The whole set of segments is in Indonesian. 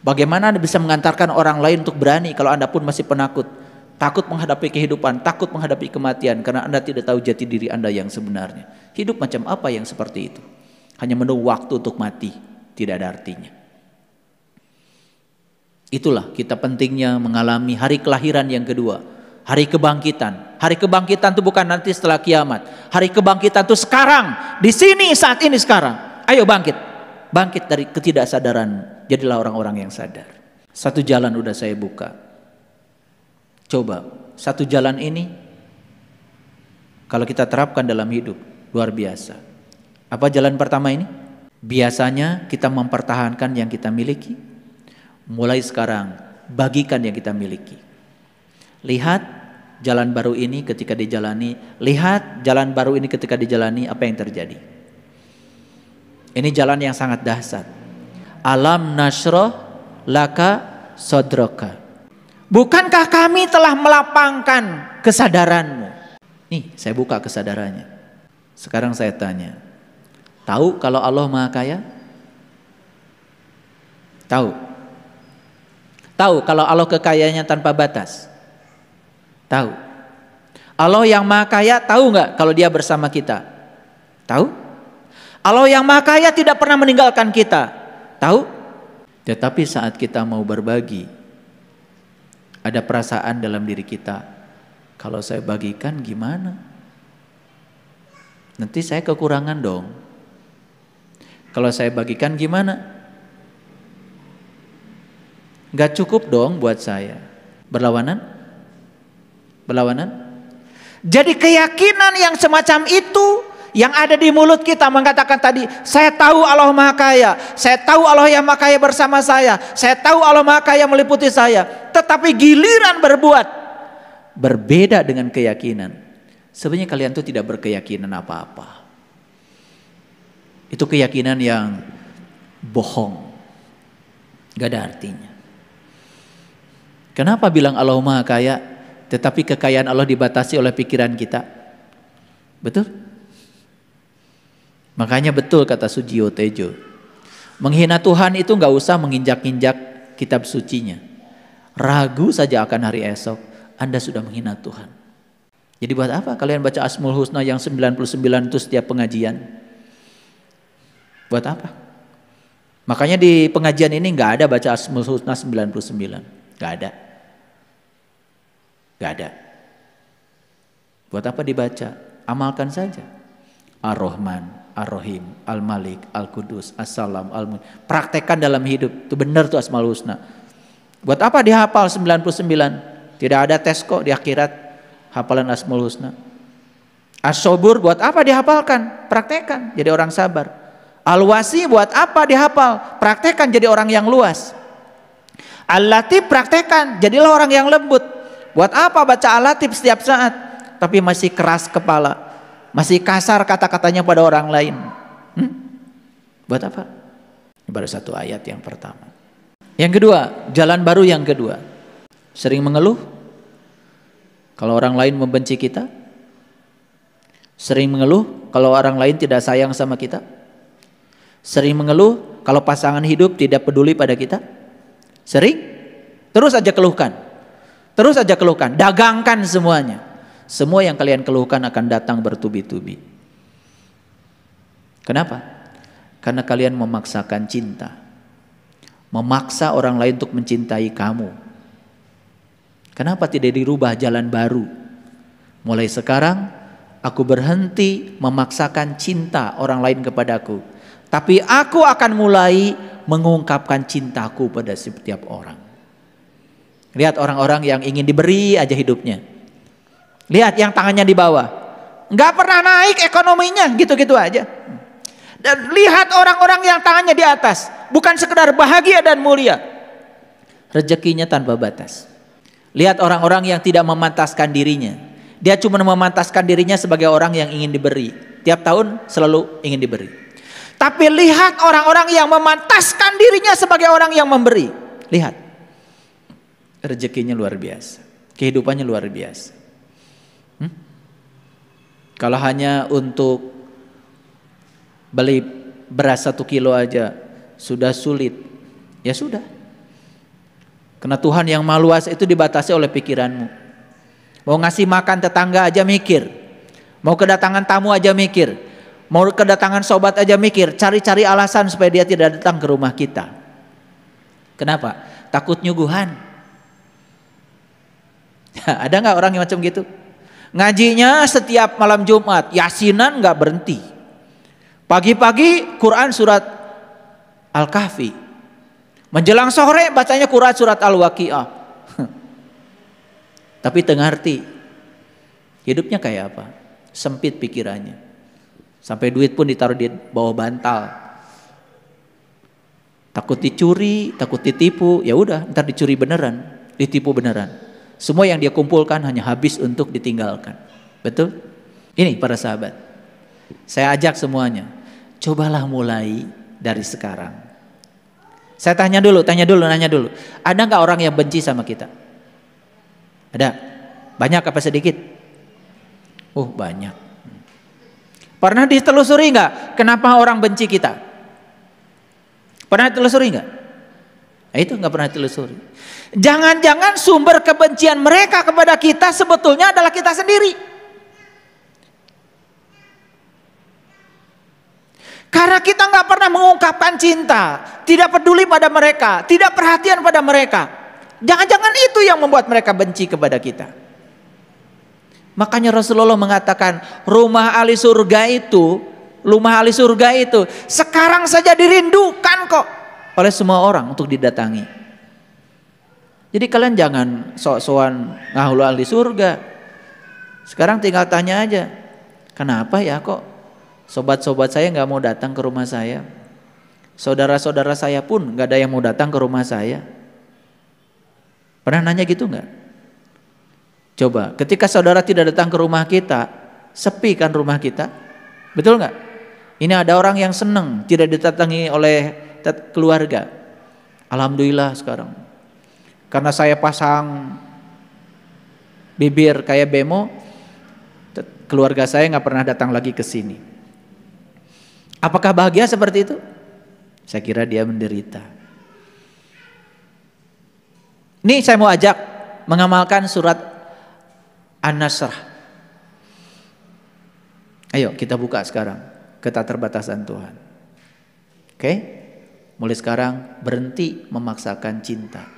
Bagaimana Anda bisa mengantarkan orang lain untuk berani kalau Anda pun masih penakut? Takut menghadapi kehidupan, takut menghadapi kematian karena Anda tidak tahu jati diri Anda yang sebenarnya. Hidup macam apa yang seperti itu? Hanya menunggu waktu untuk mati, tidak ada artinya. Itulah kita pentingnya mengalami hari kelahiran yang kedua, hari kebangkitan. Hari kebangkitan itu bukan nanti setelah kiamat. Hari kebangkitan itu sekarang, di sini, saat ini, sekarang. Ayo bangkit. Bangkit dari ketidaksadaran. Jadilah orang-orang yang sadar. Satu jalan udah saya buka. Coba, satu jalan ini kalau kita terapkan dalam hidup, luar biasa. Apa jalan pertama ini? Biasanya kita mempertahankan yang kita miliki. Mulai sekarang, bagikan yang kita miliki. Lihat jalan baru ini ketika dijalani, lihat jalan baru ini ketika dijalani, apa yang terjadi. Ini jalan yang sangat dahsyat. Alam nasroh laka sodroka. Bukankah kami telah melapangkan kesadaranmu? Nih, saya buka kesadarannya. Sekarang saya tanya, tahu kalau Allah Maha Kaya? Tahu? Tahu kalau Allah kekayaannya tanpa batas? Tahu? Allah yang Maha Kaya tahu nggak kalau Dia bersama kita? Tahu? Allah yang Maha Kaya tidak pernah meninggalkan kita. Tahu? Tetapi saat kita mau berbagi, ada perasaan dalam diri kita, kalau saya bagikan gimana? Nanti saya kekurangan dong. Kalau saya bagikan gimana? Gak cukup dong buat saya. Berlawanan? Berlawanan? Jadi keyakinan yang semacam itu yang ada di mulut kita mengatakan tadi, saya tahu Allah Maha Kaya, saya tahu Allah yang Maha Kaya bersama saya tahu Allah Maha Kaya meliputi saya. Tetapi giliran berbuat berbeda dengan keyakinan. Sebenarnya kalian tuh tidak berkeyakinan apa-apa. Itu keyakinan yang bohong, gak ada artinya. Kenapa bilang Allah Maha Kaya, tetapi kekayaan Allah dibatasi oleh pikiran kita? Betul? Makanya betul kata Sujiwo Tejo, menghina Tuhan itu gak usah menginjak-injak kitab sucinya. Ragu saja akan hari esok, Anda sudah menghina Tuhan. Jadi buat apa kalian baca Asmaul Husna yang 99 itu setiap pengajian? Buat apa? Makanya di pengajian ini gak ada baca Asmaul Husna 99. Gak ada. Gak ada. Buat apa dibaca? Amalkan saja. Ar-Rahman, Ar-Rahim, Al-Malik, Al-Qudus, As-Salam, Al-Mu'min. Praktekkan dalam hidup. Itu benar tuh Asmaul Husna. Buat apa dihafal 99? Tidak ada tes kok di akhirat hafalan Asmaul Husna. As-Sobur buat apa dihafalkan? Praktekkan jadi orang sabar. Al-Wasi buat apa dihafal? Praktekkan jadi orang yang luas. Al-Latif praktekkan jadilah orang yang lembut. Buat apa baca Al-Latif setiap saat tapi masih keras kepala, masih kasar kata-katanya pada orang lain? Buat apa? Ini baru satu ayat yang pertama. Yang kedua, jalan baru yang kedua. Sering mengeluh kalau orang lain membenci kita? Sering mengeluh kalau orang lain tidak sayang sama kita? Sering mengeluh kalau pasangan hidup tidak peduli pada kita? Sering? Terus aja keluhkan. Terus aja keluhkan, dagangkan semuanya. Semua yang kalian keluhkan akan datang bertubi-tubi. Kenapa? Karena kalian memaksakan cinta. Memaksa orang lain untuk mencintai kamu. Kenapa tidak dirubah jalan baru? Mulai sekarang aku berhenti memaksakan cinta orang lain kepadaku, tapi aku akan mulai mengungkapkan cintaku pada setiap orang. Lihat orang-orang yang ingin diberi aja hidupnya. Lihat yang tangannya di bawah, nggak pernah naik ekonominya, gitu-gitu aja. Dan lihat orang-orang yang tangannya di atas, bukan sekedar bahagia dan mulia, rezekinya tanpa batas. Lihat orang-orang yang tidak memantaskan dirinya, dia cuma memantaskan dirinya sebagai orang yang ingin diberi. Tiap tahun selalu ingin diberi. Tapi lihat orang-orang yang memantaskan dirinya sebagai orang yang memberi. Lihat, rezekinya luar biasa, kehidupannya luar biasa. Kalau hanya untuk beli beras 1 kilo aja sudah sulit, ya sudah. Karena Tuhan yang Maha Luas itu dibatasi oleh pikiranmu. Mau ngasih makan tetangga aja mikir. Mau kedatangan tamu aja mikir. Mau kedatangan sobat aja mikir. Cari-cari alasan supaya dia tidak datang ke rumah kita. Kenapa? Takut nyuguhan. Ada nggak orang yang macam gitu? Ngajinya setiap malam Jumat, yasinan nggak berhenti. Pagi-pagi Quran surat Al-Kahfi. Menjelang sore bacanya Quran surat Al-Waqiah. Tapi tengah arti hidupnya kayak apa? Sempit pikirannya. Sampai duit pun ditaruh di bawah bantal. Takut dicuri, takut ditipu, ya udah ntar dicuri beneran, ditipu beneran. Semua yang dia kumpulkan hanya habis untuk ditinggalkan. Betul? Ini para sahabat. Saya ajak semuanya, cobalah mulai dari sekarang. Saya nanya dulu. Ada nggak orang yang benci sama kita? Ada? Banyak apa sedikit? Oh banyak. Pernah ditelusuri nggak? Kenapa orang benci kita? Pernah ditelusuri nggak? Nah, itu nggak pernah ditelusuri. Jangan-jangan sumber kebencian mereka kepada kita sebetulnya adalah kita sendiri. Karena kita nggak pernah mengungkapkan cinta, tidak peduli pada mereka, tidak perhatian pada mereka. Jangan-jangan itu yang membuat mereka benci kepada kita. Makanya Rasulullah mengatakan rumah ahli surga itu sekarang saja dirindukan kok oleh semua orang untuk didatangi. Jadi kalian jangan sok-sokan ngahulu ahli surga. Sekarang tinggal tanya aja, kenapa ya kok sobat-sobat saya nggak mau datang ke rumah saya? Saudara-saudara saya pun nggak ada yang mau datang ke rumah saya. Pernah nanya gitu nggak? Coba, ketika saudara tidak datang ke rumah kita, sepi kan rumah kita? Betul nggak? Ini ada orang yang senang tidak didatangi oleh keluarga. Alhamdulillah sekarang. Karena saya pasang bibir kayak bemo, keluarga saya nggak pernah datang lagi ke sini. Apakah bahagia seperti itu? Saya kira dia menderita. Ini saya mau ajak mengamalkan surat An-Nasr. Ayo kita buka sekarang keterbatasan Tuhan. Oke? Mulai sekarang berhenti memaksakan cinta.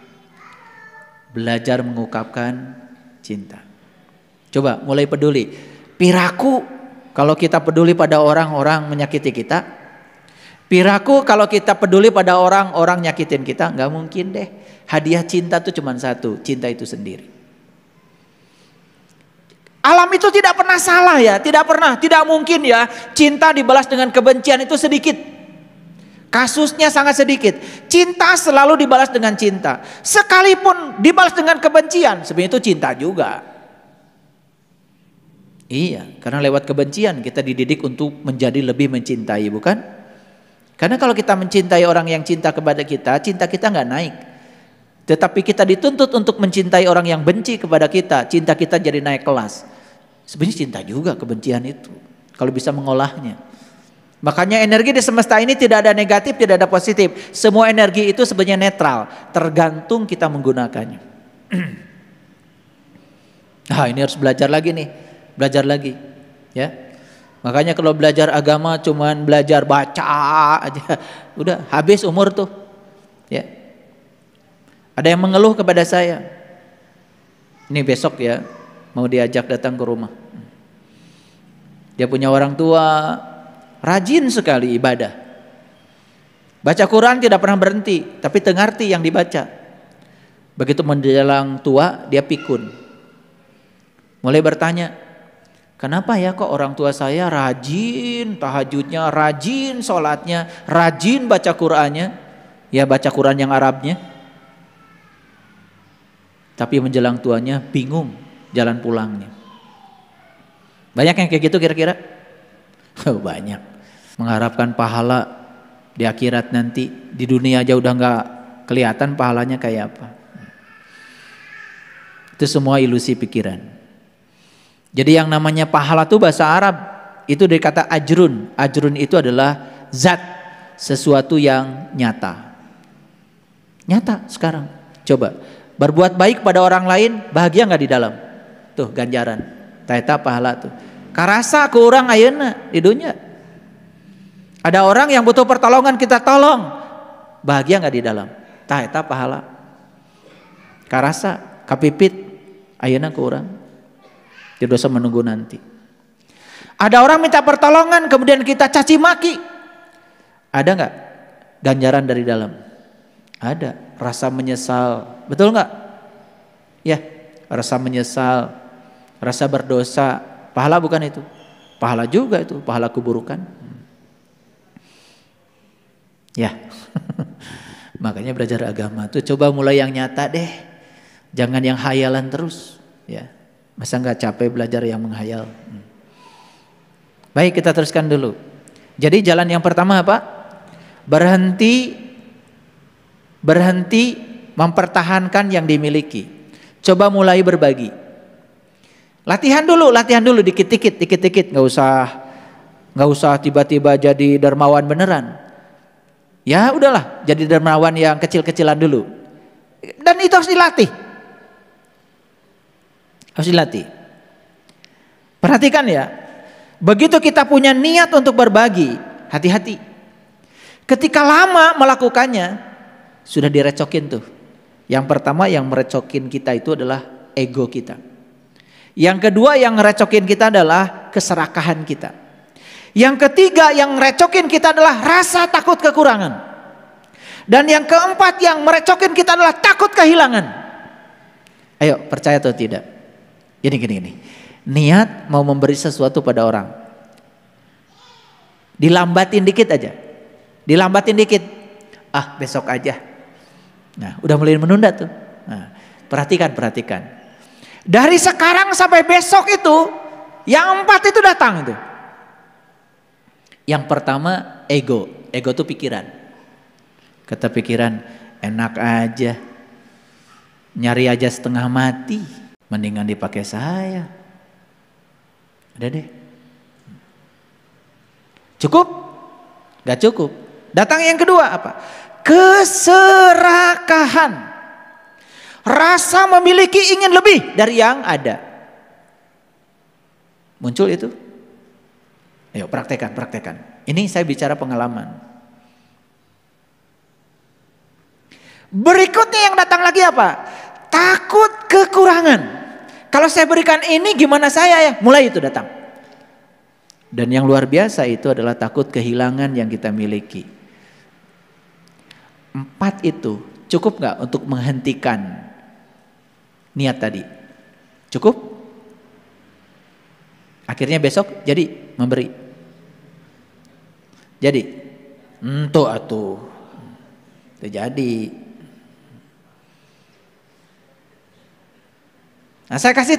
Belajar mengungkapkan cinta. Coba mulai peduli. Piraku kalau kita peduli pada orang-orang menyakiti kita. Piraku kalau kita peduli pada orang-orang nyakitin kita. Gak mungkin deh. Hadiah cinta itu cuma satu. Cinta itu sendiri. Alam itu tidak pernah salah ya. Tidak mungkin ya. Cinta dibalas dengan kebencian itu sedikit. Kasusnya sangat sedikit. Cinta selalu dibalas dengan cinta. Sekalipun dibalas dengan kebencian, sebenarnya itu cinta juga. Iya, karena lewat kebencian kita dididik untuk menjadi lebih mencintai, bukan? Karena kalau kita mencintai orang yang cinta kepada kita, cinta kita nggak naik. Tetapi kita dituntut untuk mencintai orang yang benci kepada kita, cinta kita jadi naik kelas. Sebenarnya cinta juga kebencian itu, kalau bisa mengolahnya. Makanya energi di semesta ini tidak ada negatif, tidak ada positif. Semua energi itu sebenarnya netral, tergantung kita menggunakannya. Nah ini harus belajar lagi nih. Belajar lagi ya. Makanya kalau belajar agama cuman belajar baca aja, udah habis umur tuh ya. Ada yang mengeluh kepada saya, ini besok ya mau diajak datang ke rumah. Dia punya orang tua rajin sekali ibadah, baca Quran tidak pernah berhenti, tapi tengarti yang dibaca. Begitu menjelang tua dia pikun, mulai bertanya, kenapa ya kok orang tua saya rajin tahajudnya, rajin sholatnya, rajin baca Qur'annya, ya baca Qur'an yang Arabnya, tapi menjelang tuanya bingung jalan pulangnya. Banyak yang kayak gitu kira-kira? Oh, banyak. Mengharapkan pahala di akhirat nanti, di dunia aja udah gak kelihatan pahalanya kayak apa. Itu semua ilusi pikiran. Jadi yang namanya pahala itu bahasa Arab itu dari kata ajrun. Ajrun itu adalah zat, sesuatu yang nyata. Nyata sekarang. Coba berbuat baik pada orang lain, bahagia nggak di dalam? Tuh ganjaran, taeta pahala tuh. Karasa ke orang ayeuna di dunia. Ada orang yang butuh pertolongan kita tolong, bahagia nggak di dalam? Taeta pahala. Karasa kapipit ayeuna ke orang. Di dosa menunggu nanti. Ada orang minta pertolongan kemudian kita caci maki. Ada nggak ganjaran dari dalam? Ada, rasa menyesal. Betul nggak? Ya, rasa menyesal, rasa berdosa. Pahala bukan itu? Pahala juga itu, pahala keburukan. Ya, makanya belajar agama tuh coba mulai yang nyata deh, jangan yang hayalan terus. Ya, masa nggak capek belajar yang menghayal? Baik, kita teruskan dulu. Jadi jalan yang pertama apa? Berhenti mempertahankan yang dimiliki. Coba mulai berbagi. Latihan dulu dikit-dikit, nggak usah tiba-tiba jadi dermawan beneran. Ya udahlah, jadi dermawan yang kecil-kecilan dulu. Dan itu harus dilatih. Perhatikan ya, begitu kita punya niat untuk berbagi, hati-hati. Ketika lama melakukannya, sudah direcokin tuh. Yang pertama yang merecokin kita itu adalah ego kita. Yang kedua yang ngerecokin kita adalah keserakahan kita. Yang ketiga yang ngerecokin kita adalah rasa takut kekurangan. Dan yang keempat yang merecokin kita adalah takut kehilangan. Ayo, percaya atau tidak? Gini. Niat mau memberi sesuatu pada orang, dilambatin dikit aja. Ah, besok aja. Nah, udah mulai menunda tuh. Nah, perhatikan. Dari sekarang sampai besok itu, yang 4 itu datang itu. Yang pertama ego itu pikiran. Kata pikiran, enak aja, nyari aja setengah mati, mendingan dipakai saya. Udah deh. Cukup? Gak cukup. Datang yang kedua apa? Keserakahan. Rasa memiliki ingin lebih dari yang ada. Muncul itu? Ayo praktekkan. Ini saya bicara pengalaman. Berikutnya yang datang lagi apa? Takut kekurangan. Kalau saya berikan ini gimana saya ya? Mulai itu datang. Dan yang luar biasa itu adalah takut kehilangan yang kita miliki. 4 itu cukup gak untuk menghentikan niat tadi? Cukup? Akhirnya besok jadi memberi. Jadi atuh. Jadi. Nah, saya kasih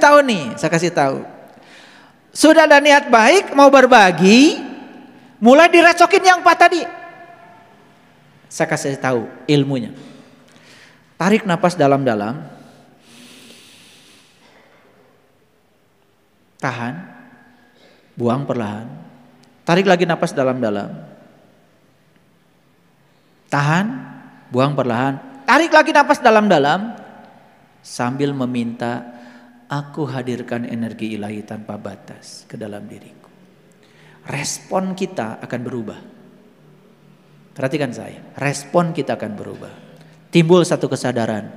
tahu. Sudah ada niat baik mau berbagi, mulai direcokin yang 4 tadi. Saya kasih tahu ilmunya. Tarik napas dalam-dalam. Tahan, buang perlahan. Tarik lagi napas dalam-dalam. Tahan, buang perlahan. Tarik lagi napas dalam-dalam. Sambil meminta, aku hadirkan energi ilahi tanpa batas ke dalam diriku. Respon kita akan berubah. Perhatikan saya, respon kita akan berubah. Timbul satu kesadaran.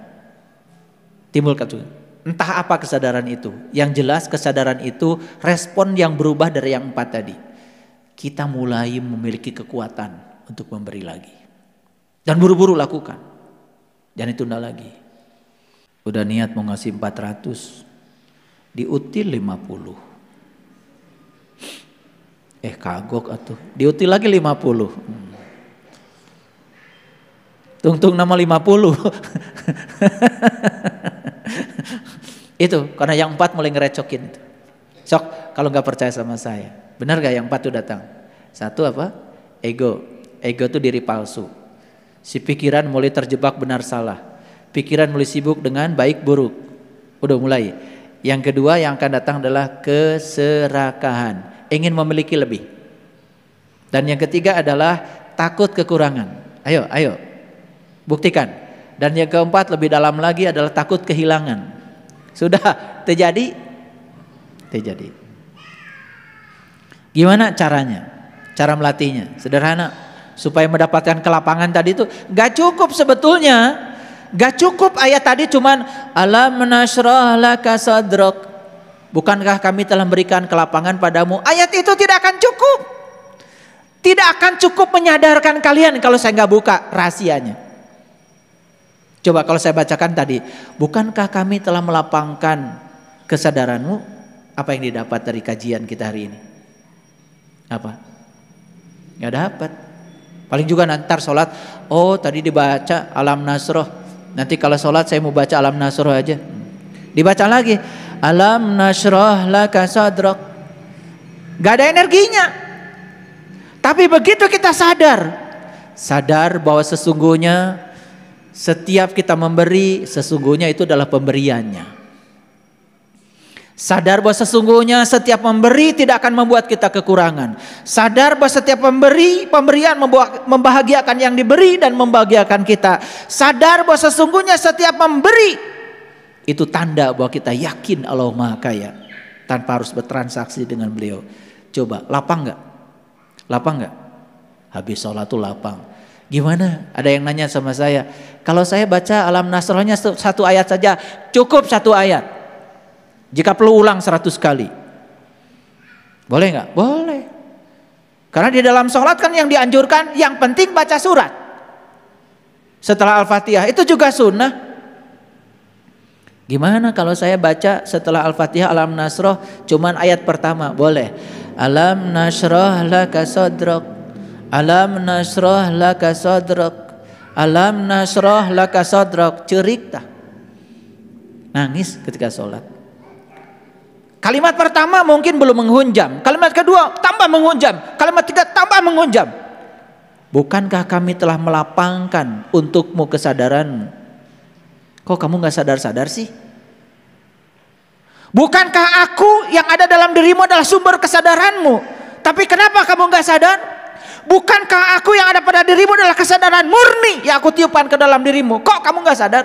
Entah apa kesadaran itu. Yang jelas kesadaran itu respon yang berubah dari yang 4 tadi. Kita mulai memiliki kekuatan untuk memberi lagi. Dan buru-buru lakukan. Jangan ditunda lagi. Udah niat mau ngasih 400. Diutil 50. Kagok atuh. Diutil lagi 50. Tungtung nama 50. Itu karena yang 4 mulai ngerecokin itu. Sok kalau nggak percaya sama saya, benar gak yang 4 itu datang? 1 apa? Ego itu diri palsu. Si pikiran mulai terjebak benar salah. Pikiran mulai sibuk dengan baik buruk. Udah mulai. Yang kedua yang akan datang adalah keserakahan, ingin memiliki lebih. Dan yang ketiga adalah takut kekurangan. Ayo, buktikan. Dan yang keempat lebih dalam lagi adalah takut kehilangan. Sudah terjadi? Terjadi. Gimana caranya? Cara melatihnya sederhana. Supaya mendapatkan kelapangan tadi itu gak cukup sebetulnya. Gak cukup ayat tadi cuman alam nashrah laka sadrak. Bukankah kami telah memberikan kelapangan padamu? Ayat itu tidak akan cukup. Tidak akan cukup menyadarkan kalian kalau saya gak buka rahasianya. Coba kalau saya bacakan tadi, bukankah kami telah melapangkan kesadaranmu? Apa yang didapat dari kajian kita hari ini? Apa? Gak dapat. Paling juga nanti sholat, oh tadi dibaca alam nasroh. Nanti kalau sholat saya mau baca alam nasroh aja. Dibaca lagi, alam nasroh laka sadrak. Gak ada energinya. Tapi begitu kita sadar bahwa sesungguhnya setiap kita memberi, sesungguhnya itu adalah pemberiannya. Sadar bahwa sesungguhnya setiap memberi tidak akan membuat kita kekurangan. Sadar bahwa setiap pemberian membahagiakan yang diberi dan membahagiakan kita. Sadar bahwa sesungguhnya setiap memberi itu tanda bahwa kita yakin Allah Maha Kaya tanpa harus bertransaksi dengan beliau. Coba, lapang gak? Lapang gak? Habis sholat tuh lapang. Gimana? Ada yang nanya sama saya, kalau saya baca alam nasrohnya satu ayat saja, cukup satu ayat. Jika perlu ulang 100 kali. Boleh nggak? Boleh. Karena di dalam sholat kan yang dianjurkan, yang penting baca surat. Setelah Al-Fatihah, itu juga sunnah. Gimana kalau saya baca setelah Al-Fatihah alam nasroh cuman ayat pertama? Boleh. Alam nasroh laka sadrak. Alam nasroh laka sadrak. Alam nasroh laka sadrak. Cerik tak? Nangis ketika sholat. Kalimat pertama mungkin belum menghunjam. Kalimat kedua tambah menghunjam. Kalimat ketiga tambah menghunjam. Bukankah kami telah melapangkan untukmu kesadaran? Kok kamu gak sadar-sadar sih? Bukankah aku yang ada dalam dirimu adalah sumber kesadaranmu? Tapi kenapa kamu gak sadar? Bukankah aku yang ada pada dirimu adalah kesadaran murni yang aku tiupkan ke dalam dirimu? Kok kamu gak sadar?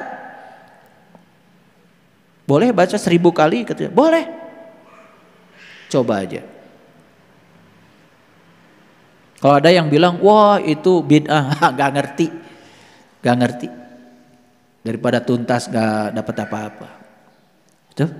Boleh baca 1000 kali? Boleh. Coba aja. Kalau ada yang bilang, wah itu bid'ah, gak ngerti. Gak ngerti. Daripada tuntas gak dapat apa-apa. Betul?